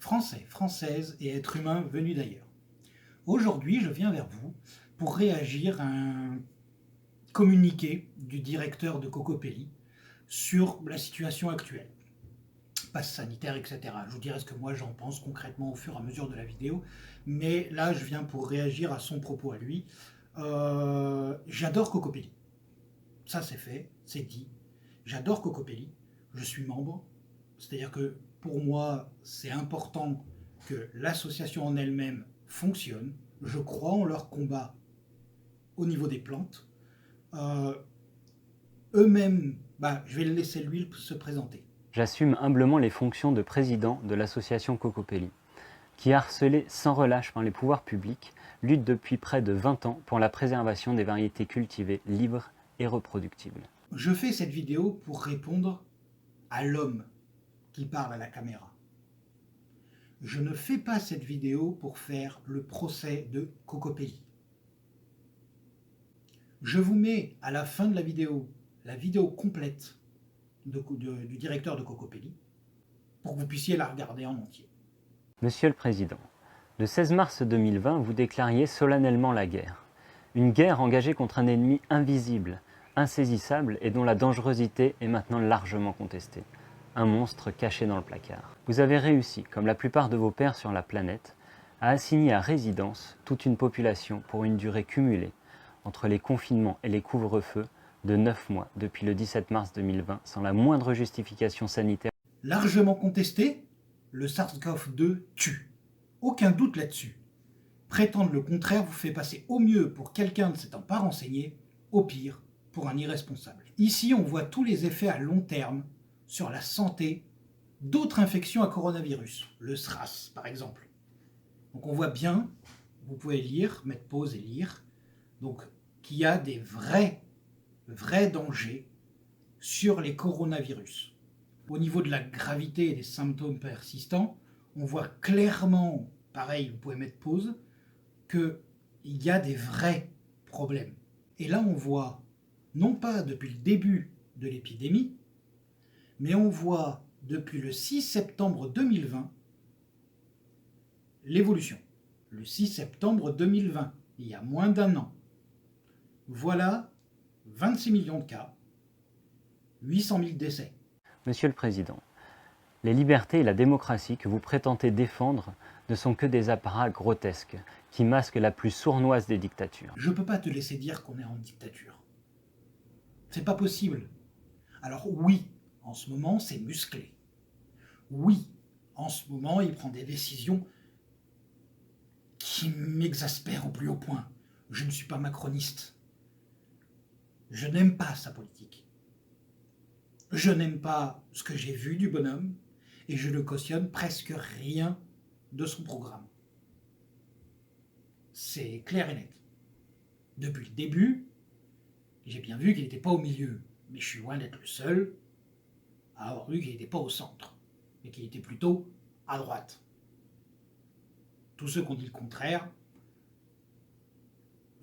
Français, Françaises et êtres humains venus d'ailleurs. Aujourd'hui, je viens vers vous pour réagir à un communiqué du directeur de Cocopelli sur la situation actuelle. Passe sanitaire, etc. Je vous dirai ce que moi j'en pense concrètement au fur et à mesure de la vidéo, mais là je viens pour réagir à son propos à lui. J'adore Cocopelli. Ça c'est fait, c'est dit. J'adore Cocopelli, je suis membre, c'est-à-dire que pour moi c'est important que l'association en elle-même fonctionne. Je crois en leur combat au niveau des plantes. Eux-mêmes, je vais le laisser lui se présenter. J'assume humblement les fonctions de président de l'association Cocopelli, qui, harcelée sans relâche par les pouvoirs publics, lutte depuis près de 20 ans pour la préservation des variétés cultivées libres et reproductibles. Je fais cette vidéo pour répondre à l'homme qui parle à la caméra. Je ne fais pas cette vidéo pour faire le procès de Cocopelli. Je vous mets à la fin de la vidéo complète du directeur de Cocopelli pour que vous puissiez la regarder en entier. Monsieur le Président, le 16 mars 2020, vous déclariez solennellement la guerre. Une guerre engagée contre un ennemi invisible, insaisissable et dont la dangerosité est maintenant largement contestée. Un monstre caché dans le placard. Vous avez réussi, comme la plupart de vos pairs sur la planète, à assigner à résidence toute une population pour une durée cumulée entre les confinements et les couvre-feux de 9 mois depuis le 17 mars 2020 sans la moindre justification sanitaire. Largement contesté, le SARS-CoV-2 tue. Aucun doute là-dessus. Prétendre le contraire vous fait passer au mieux pour quelqu'un ne s'étant pas renseigné, au pire pour un irresponsable. Ici, on voit tous les effets à long terme sur la santé d'autres infections à coronavirus, le SRAS par exemple. Donc on voit bien, vous pouvez lire, mettre pause et lire, donc qu'il y a des vrais dangers sur les coronavirus. Au niveau de la gravité et des symptômes persistants, on voit clairement, pareil, vous pouvez mettre pause, qu'il y a des vrais problèmes. Et là, on voit, non pas depuis le début de l'épidémie, mais on voit depuis le 6 septembre 2020 l'évolution. Le 6 septembre 2020, il y a moins d'un an. Voilà 26 millions de cas, 800 000 décès. Monsieur le Président, les libertés et la démocratie que vous prétendez défendre ne sont que des apparats grotesques qui masquent la plus sournoise des dictatures. Je ne peux pas te laisser dire qu'on est en dictature. C'est pas possible. Alors oui, en ce moment, c'est musclé. Oui, en ce moment, il prend des décisions qui m'exaspèrent au plus haut point. Je ne suis pas macroniste. Je n'aime pas sa politique. Je n'aime pas ce que j'ai vu du bonhomme et je ne cautionne presque rien de son programme. C'est clair et net. Depuis le début, j'ai bien vu qu'il n'était pas au milieu, mais je suis loin d'être le seul à avoir vu qu'il n'était pas au centre, mais qu'il était plutôt à droite. Tous ceux qui ont dit le contraire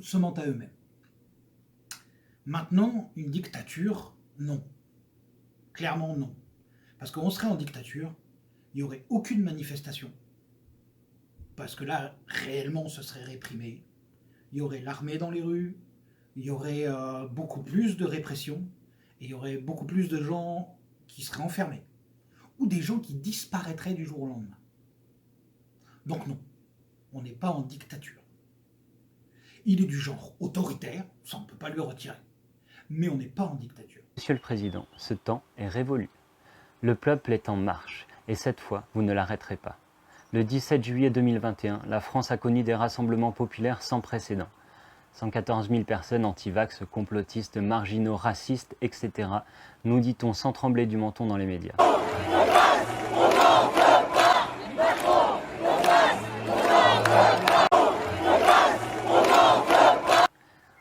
se mentent à eux-mêmes. Maintenant, une dictature, non. Clairement non. Parce qu'on serait en dictature, il n'y aurait aucune manifestation. Parce que là, réellement, ce serait réprimé. Il y aurait l'armée dans les rues, il y aurait beaucoup plus de répression, et il y aurait beaucoup plus de gens qui seraient enfermés. Ou des gens qui disparaîtraient du jour au lendemain. Donc non, on n'est pas en dictature. Il est du genre autoritaire, ça on ne peut pas lui retirer. Mais on n'est pas en dictature. Monsieur le Président, ce temps est révolu. Le peuple est en marche, et cette fois, vous ne l'arrêterez pas. Le 17 juillet 2021, la France a connu des rassemblements populaires sans précédent. 114 000 personnes anti-vax, complotistes, marginaux, racistes, etc. nous dit-on sans trembler du menton dans les médias.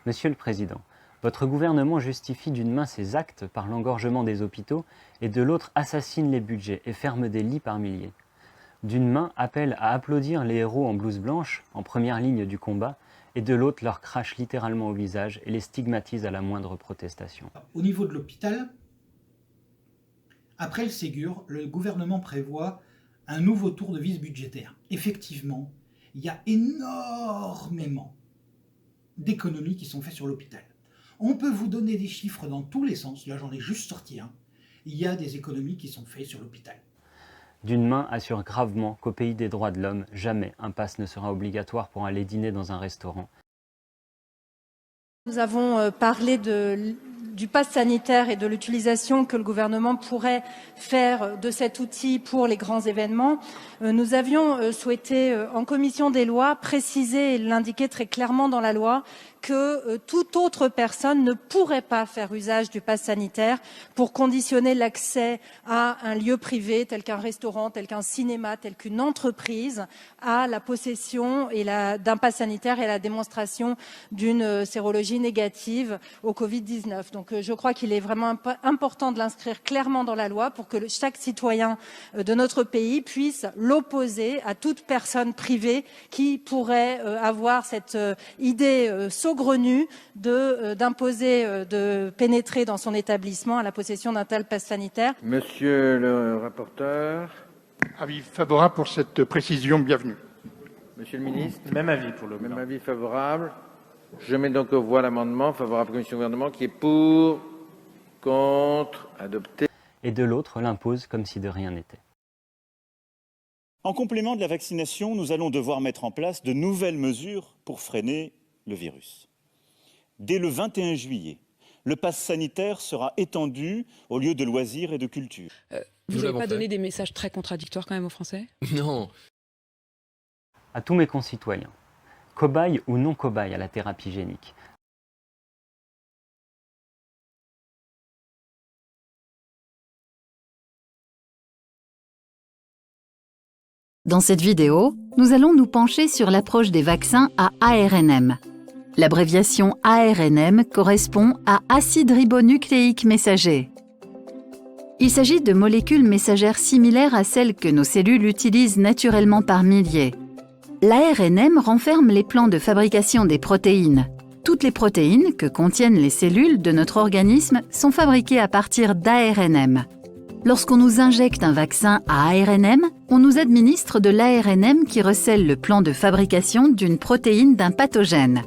Monsieur le Président, votre gouvernement justifie d'une main ses actes par l'engorgement des hôpitaux et de l'autre assassine les budgets et ferme des lits par milliers. D'une main appelle à applaudir les héros en blouse blanche, en première ligne du combat, et de l'autre leur crache littéralement au visage et les stigmatise à la moindre protestation. Au niveau de l'hôpital, après le Ségur, le gouvernement prévoit un nouveau tour de vis budgétaire. Effectivement, il y a énormément d'économies qui sont faites sur l'hôpital. On peut vous donner des chiffres dans tous les sens, là j'en ai juste sorti un. Il y a des économies qui sont faites sur l'hôpital. D'une main assure gravement qu'au pays des droits de l'homme, jamais un pass ne sera obligatoire pour aller dîner dans un restaurant. Nous avons parlé du pass sanitaire et de l'utilisation que le gouvernement pourrait faire de cet outil pour les grands événements. Nous avions souhaité, en commission des lois, préciser et l'indiquer très clairement dans la loi que toute autre personne ne pourrait pas faire usage du pass sanitaire pour conditionner l'accès à un lieu privé tel qu'un restaurant, tel qu'un cinéma, tel qu'une entreprise à la possession d'un pass sanitaire et à la démonstration d'une sérologie négative au Covid-19. Donc je crois qu'il est vraiment important de l'inscrire clairement dans la loi pour que chaque citoyen de notre pays puisse l'opposer à toute personne privée qui pourrait avoir cette idée saugrenue d'imposer de pénétrer dans son établissement à la possession d'un tel pass sanitaire. Monsieur le rapporteur. Avis favorable pour cette précision bienvenue. Monsieur le ministre. Même avis pour le Même avis favorable. Je mets donc aux voix l'amendement favorable commission gouvernement qui est pour, contre, adopté. Et de l'autre l'impose comme si de rien n'était. En complément de la vaccination, nous allons devoir mettre en place de nouvelles mesures pour freiner le virus. Dès le 21 juillet, le pass sanitaire sera étendu aux lieux de loisirs et de culture. Vous n'avez pas donné des messages très contradictoires quand même aux Français ? Non. À tous mes concitoyens, cobayes ou non cobayes à la thérapie génique, Dans cette vidéo, nous allons nous pencher sur l'approche des vaccins à ARNM. L'abréviation ARNM correspond à acide ribonucléique messager. Il s'agit de molécules messagères similaires à celles que nos cellules utilisent naturellement par milliers. L'ARNM renferme les plans de fabrication des protéines. Toutes les protéines que contiennent les cellules de notre organisme sont fabriquées à partir d'ARNM. Lorsqu'on nous injecte un vaccin à ARNM, on nous administre de l'ARNM qui recèle le plan de fabrication d'une protéine d'un pathogène.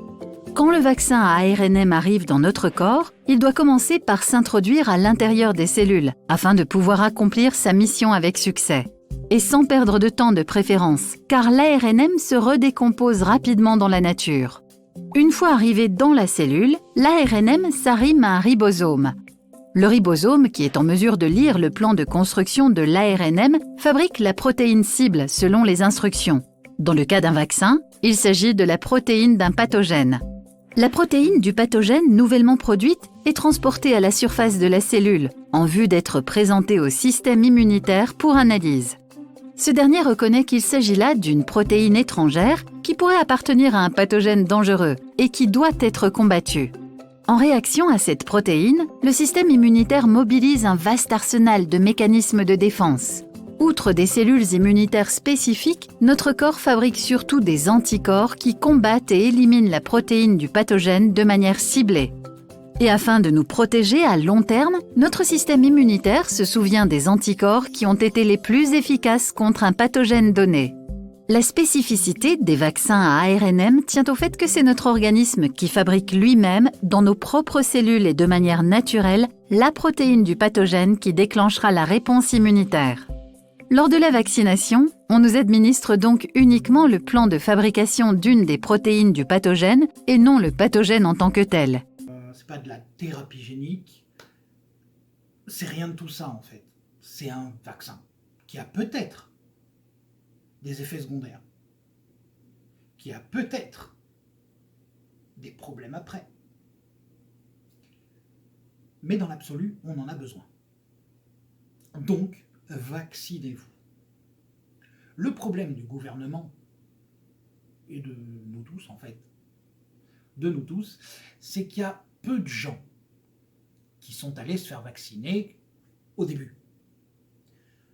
Quand le vaccin à ARNM arrive dans notre corps, il doit commencer par s'introduire à l'intérieur des cellules afin de pouvoir accomplir sa mission avec succès. Et sans perdre de temps de préférence, car l'ARNM se redécompose rapidement dans la nature. Une fois arrivé dans la cellule, l'ARNM s'arrime à un ribosome. Le ribosome, qui est en mesure de lire le plan de construction de l'ARNM, fabrique la protéine cible selon les instructions. Dans le cas d'un vaccin, il s'agit de la protéine d'un pathogène. La protéine du pathogène nouvellement produite est transportée à la surface de la cellule, en vue d'être présentée au système immunitaire pour analyse. Ce dernier reconnaît qu'il s'agit là d'une protéine étrangère qui pourrait appartenir à un pathogène dangereux et qui doit être combattue. En réaction à cette protéine, le système immunitaire mobilise un vaste arsenal de mécanismes de défense. Outre des cellules immunitaires spécifiques, notre corps fabrique surtout des anticorps qui combattent et éliminent la protéine du pathogène de manière ciblée. Et afin de nous protéger à long terme, notre système immunitaire se souvient des anticorps qui ont été les plus efficaces contre un pathogène donné. La spécificité des vaccins à ARNM tient au fait que c'est notre organisme qui fabrique lui-même, dans nos propres cellules et de manière naturelle, la protéine du pathogène qui déclenchera la réponse immunitaire. Lors de la vaccination, on nous administre donc uniquement le plan de fabrication d'une des protéines du pathogène et non le pathogène en tant que tel. C'est pas de la thérapie génique, c'est rien de tout ça en fait. C'est un vaccin qui a peut-être des effets secondaires, qui a peut-être des problèmes après. Mais dans l'absolu, on en a besoin. Donc, vaccinez-vous. Le problème du gouvernement, et de nous tous en fait, c'est qu'il y a peu de gens qui sont allés se faire vacciner au début.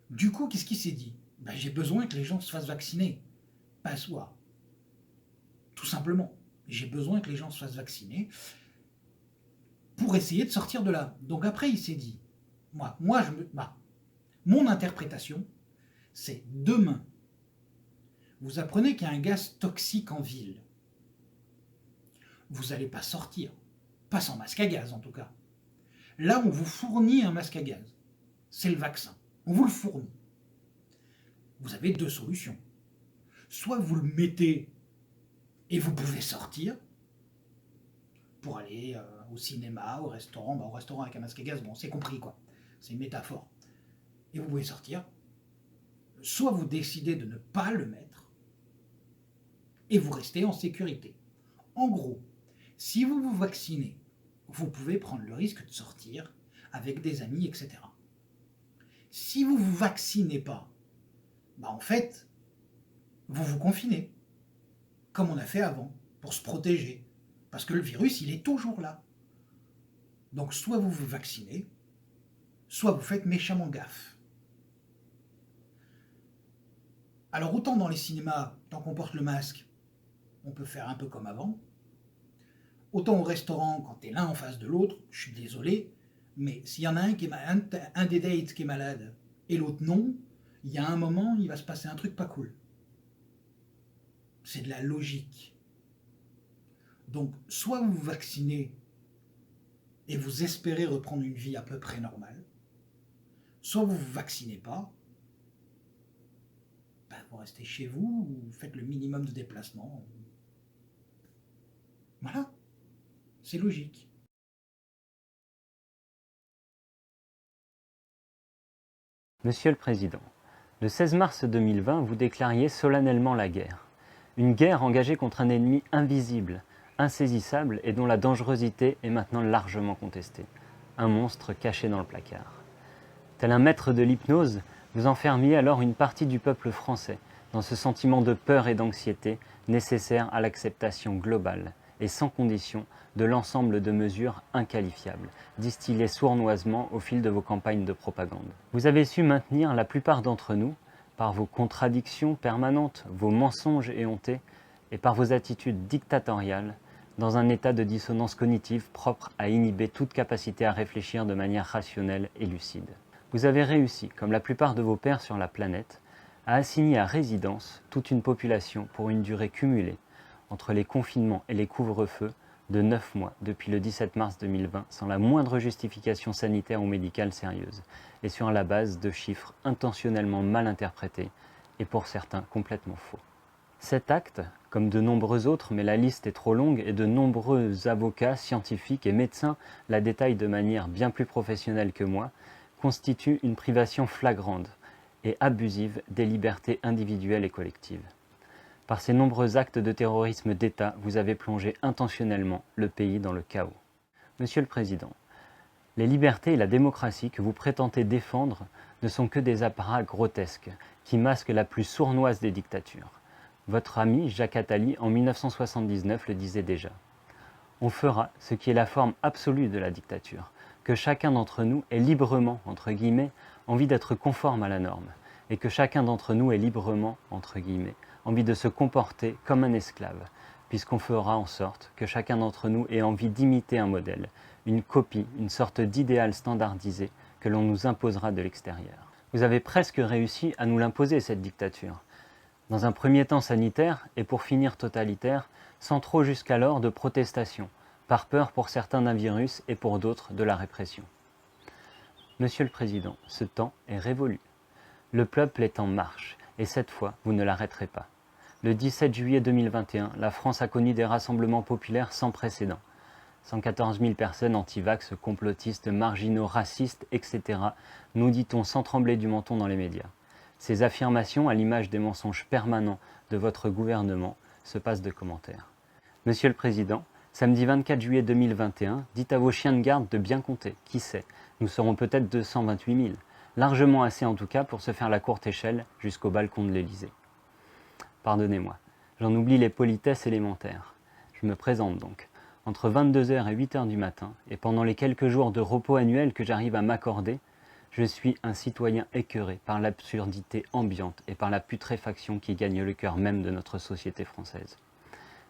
Du coup, qu'est-ce qui s'est dit ? J'ai besoin que les gens se fassent vacciner. Pas soi. Tout simplement. J'ai besoin que les gens se fassent vacciner pour essayer de sortir de là. Donc après, il s'est dit, mon interprétation, c'est demain, vous apprenez qu'il y a un gaz toxique en ville. Vous n'allez pas sortir, pas sans masque à gaz en tout cas. Là, on vous fournit un masque à gaz. C'est le vaccin, on vous le fournit. Vous avez deux solutions. Soit vous le mettez et vous pouvez sortir pour aller au cinéma, au restaurant. Au restaurant avec un masque à gaz, bon, c'est compris quoi. C'est une métaphore. Et vous pouvez sortir. Soit vous décidez de ne pas le mettre et vous restez en sécurité. En gros, si vous vous vaccinez, vous pouvez prendre le risque de sortir avec des amis, etc. Si vous ne vous vaccinez pas, en fait, vous vous confinez, comme on a fait avant, pour se protéger. Parce que le virus, il est toujours là. Donc soit vous vous vaccinez, soit vous faites méchamment gaffe. Alors autant dans les cinémas, tant qu'on porte le masque, on peut faire un peu comme avant. Autant au restaurant, quand t'es l'un en face de l'autre, je suis désolé, mais s'il y en a un qui est un des dates qui est malade et l'autre non, il y a un moment, il va se passer un truc pas cool. C'est de la logique. Donc, soit vous vous vaccinez et vous espérez reprendre une vie à peu près normale, soit vous ne vous vaccinez pas, vous restez chez vous, ou vous faites le minimum de déplacement. Voilà, c'est logique. Monsieur le Président, le 16 mars 2020, vous déclariez solennellement la guerre. Une guerre engagée contre un ennemi invisible, insaisissable et dont la dangerosité est maintenant largement contestée. Un monstre caché dans le placard. Tel un maître de l'hypnose, vous enfermiez alors une partie du peuple français dans ce sentiment de peur et d'anxiété nécessaire à l'acceptation globale et sans condition de l'ensemble de mesures inqualifiables, distillées sournoisement au fil de vos campagnes de propagande. Vous avez su maintenir la plupart d'entre nous, par vos contradictions permanentes, vos mensonges éhontés et par vos attitudes dictatoriales, dans un état de dissonance cognitive propre à inhiber toute capacité à réfléchir de manière rationnelle et lucide. Vous avez réussi, comme la plupart de vos pairs sur la planète, à assigner à résidence toute une population pour une durée cumulée, entre les confinements et les couvre-feux, de 9 mois depuis le 17 mars 2020, sans la moindre justification sanitaire ou médicale sérieuse, et sur la base de chiffres intentionnellement mal interprétés, et pour certains complètement faux. Cet acte, comme de nombreux autres, mais la liste est trop longue et de nombreux avocats, scientifiques et médecins la détaillent de manière bien plus professionnelle que moi, constitue une privation flagrante et abusive des libertés individuelles et collectives. Par ces nombreux actes de terrorisme d'État, vous avez plongé intentionnellement le pays dans le chaos. Monsieur le Président, les libertés et la démocratie que vous prétendez défendre ne sont que des apparats grotesques qui masquent la plus sournoise des dictatures. Votre ami Jacques Attali, en 1979, le disait déjà. On fera ce qui est la forme absolue de la dictature, que chacun d'entre nous ait librement, entre guillemets, envie d'être conforme à la norme, et que chacun d'entre nous ait librement, entre guillemets, envie de se comporter comme un esclave, puisqu'on fera en sorte que chacun d'entre nous ait envie d'imiter un modèle, une copie, une sorte d'idéal standardisé que l'on nous imposera de l'extérieur. Vous avez presque réussi à nous l'imposer, cette dictature. Dans un premier temps sanitaire, et pour finir totalitaire, sans trop jusqu'alors de protestation, par peur pour certains d'un virus et pour d'autres de la répression. Monsieur le Président, ce temps est révolu. Le peuple est en marche, et cette fois, vous ne l'arrêterez pas. Le 17 juillet 2021, la France a connu des rassemblements populaires sans précédent. 114 000 personnes anti-vax, complotistes, marginaux, racistes, etc., nous dit-on sans trembler du menton dans les médias. Ces affirmations, à l'image des mensonges permanents de votre gouvernement, se passent de commentaires. Monsieur le Président, samedi 24 juillet 2021, dites à vos chiens de garde de bien compter. Qui sait, nous serons peut-être 228 000. Largement assez en tout cas pour se faire la courte échelle jusqu'au balcon de l'Élysée. Pardonnez-moi, j'en oublie les politesses élémentaires. Je me présente donc. Entre 22h et 8h du matin, et pendant les quelques jours de repos annuels que j'arrive à m'accorder, je suis un citoyen écœuré par l'absurdité ambiante et par la putréfaction qui gagne le cœur même de notre société française.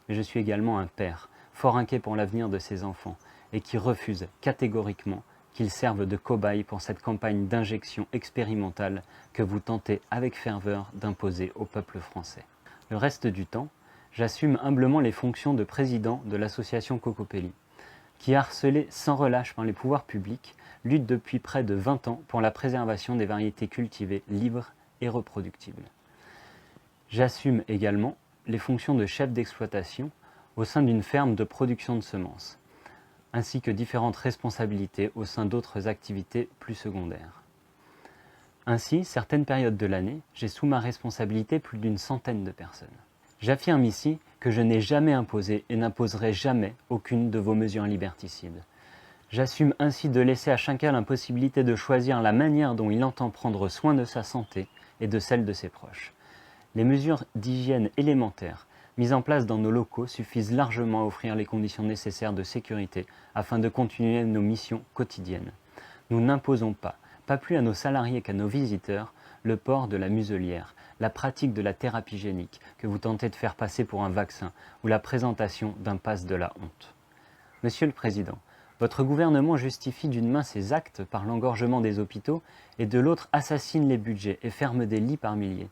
Mais je suis également un père, fort inquiet pour l'avenir de ses enfants, et qui refuse catégoriquement qu'ils servent de cobayes pour cette campagne d'injection expérimentale que vous tentez avec ferveur d'imposer au peuple français. Le reste du temps, j'assume humblement les fonctions de président de l'association Cocopelli, qui, harcelée sans relâche par les pouvoirs publics, lutte depuis près de 20 ans pour la préservation des variétés cultivées libres et reproductibles. J'assume également les fonctions de chef d'exploitation au sein d'une ferme de production de semences, ainsi que différentes responsabilités au sein d'autres activités plus secondaires. Ainsi, certaines périodes de l'année, j'ai sous ma responsabilité plus d'une centaine de personnes. J'affirme ici que je n'ai jamais imposé et n'imposerai jamais aucune de vos mesures liberticides. J'assume ainsi de laisser à chacun la possibilité de choisir la manière dont il entend prendre soin de sa santé et de celle de ses proches. Les mesures d'hygiène élémentaires mises en place dans nos locaux suffisent largement à offrir les conditions nécessaires de sécurité afin de continuer nos missions quotidiennes. Nous n'imposons pas plus à nos salariés qu'à nos visiteurs, le port de la muselière, la pratique de la thérapie génique que vous tentez de faire passer pour un vaccin ou la présentation d'un pass de la honte. Monsieur le Président, votre gouvernement justifie d'une main ses actes par l'engorgement des hôpitaux et de l'autre assassine les budgets et ferme des lits par milliers.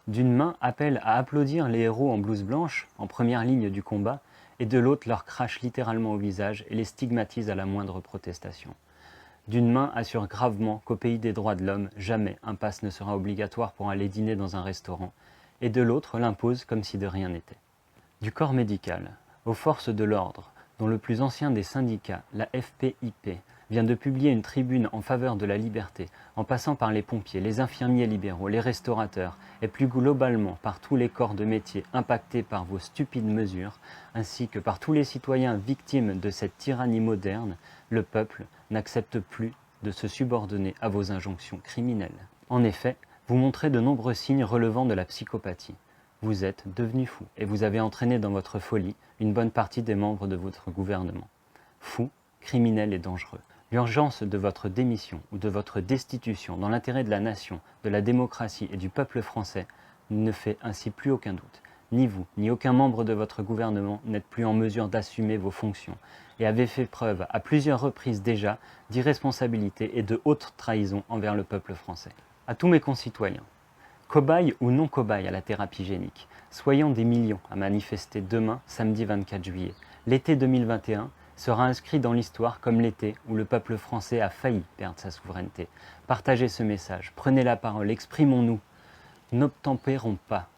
D'une main appelle à applaudir les héros en blouse blanche, en première ligne du combat, et de l'autre leur crache littéralement au visage et les stigmatise à la moindre protestation. D'une main assure gravement qu'au pays des droits de l'homme, jamais un pass ne sera obligatoire pour aller dîner dans un restaurant, et de l'autre l'impose comme si de rien n'était. Du corps médical, aux forces de l'ordre, dont le plus ancien des syndicats, la FPIP, vient de publier une tribune en faveur de la liberté, en passant par les pompiers, les infirmiers libéraux, les restaurateurs, et plus globalement par tous les corps de métier impactés par vos stupides mesures, ainsi que par tous les citoyens victimes de cette tyrannie moderne, le peuple n'accepte plus de se subordonner à vos injonctions criminelles. En effet, vous montrez de nombreux signes relevant de la psychopathie. Vous êtes devenu fou et vous avez entraîné dans votre folie une bonne partie des membres de votre gouvernement. Fou, criminel et dangereux. L'urgence de votre démission ou de votre destitution dans l'intérêt de la nation, de la démocratie et du peuple français ne fait ainsi plus aucun doute. Ni vous, ni aucun membre de votre gouvernement n'êtes plus en mesure d'assumer vos fonctions et avez fait preuve à plusieurs reprises déjà d'irresponsabilité et de haute trahison envers le peuple français. À tous mes concitoyens, cobayes ou non cobayes à la thérapie génique, soyons des millions à manifester demain, samedi 24 juillet. L'été 2021 sera inscrit dans l'histoire comme l'été où le peuple français a failli perdre sa souveraineté. Partagez ce message, prenez la parole, exprimons-nous. N'obtempérons pas.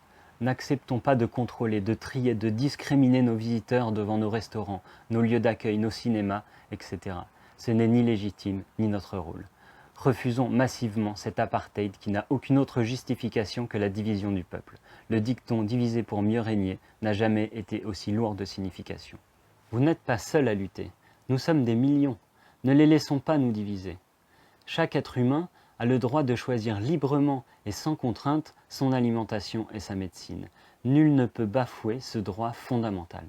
N'acceptons pas de contrôler, de trier, de discriminer nos visiteurs devant nos restaurants, nos lieux d'accueil, nos cinémas, etc. Ce n'est ni légitime, ni notre rôle. Refusons massivement cet apartheid qui n'a aucune autre justification que la division du peuple. Le dicton « diviser pour mieux régner » n'a jamais été aussi lourd de signification. Vous n'êtes pas seul à lutter. Nous sommes des millions. Ne les laissons pas nous diviser. Chaque être humain a le droit de choisir librement et sans contrainte son alimentation et sa médecine. Nul ne peut bafouer ce droit fondamental.